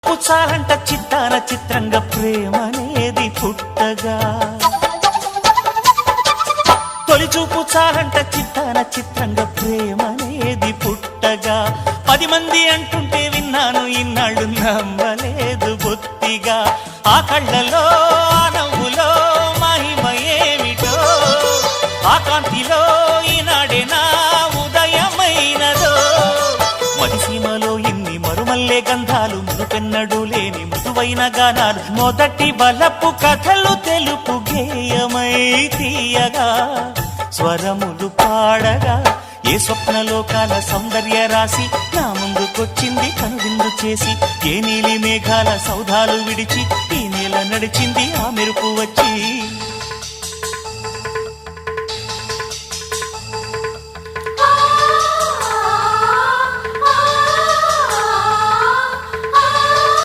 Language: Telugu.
చూపు చాలంట చిత్తాన చిత్రంగా ప్రేమనేది పుట్టగా తొలి చూపు చాలంట చిత్తాన చిత్రంగా ప్రేమనేది పుట్టగా 10 మంది అంటుంటే విన్నాను ఇన్నాళ్ళు నమ్మలేదు బొత్తిగా ఆ కళ్ళలో ఆ నవ్వులో మహిమ ఏమిటో ఆ కాంతిలో ఈనాడే నా ఉదయమైనదో మదిసీమలో ఇన్ని మరుమల్లే గంధాలు మురుపెన్నడు లేని మృదువైన గానాలు మొదటి బలపు కథలు తెలుపు గేయమై తీయగా స్వరములు పాడగా ఏ స్వప్నలోకాల సౌందర్య రాశి నా ముందుకొచ్చింది కనువిందు చేసి ఏ నీలి మేఘాల సౌధాలు విడిచి ఈ నేల నడిచింది ఆ మెరుపు వచ్చి